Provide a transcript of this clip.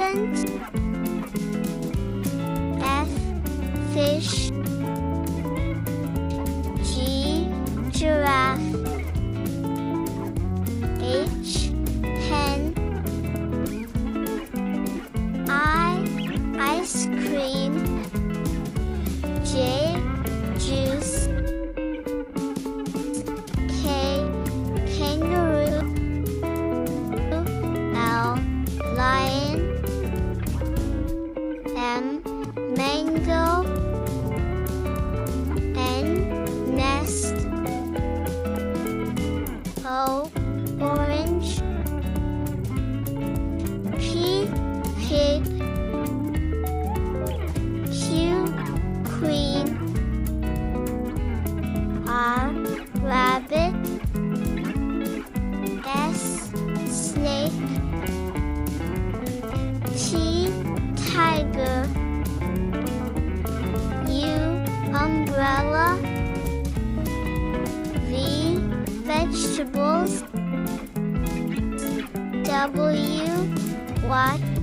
elephant. F, fish. G, giraffe. H, hen. I, ice cream. J, juice. K, kangaroo. L, lion. M, mango. N, nest. O, orange. P, pig. Q, queen. R, rabbit. S, snake. T, tiger. U, umbrella. V, vegetables. W, watch.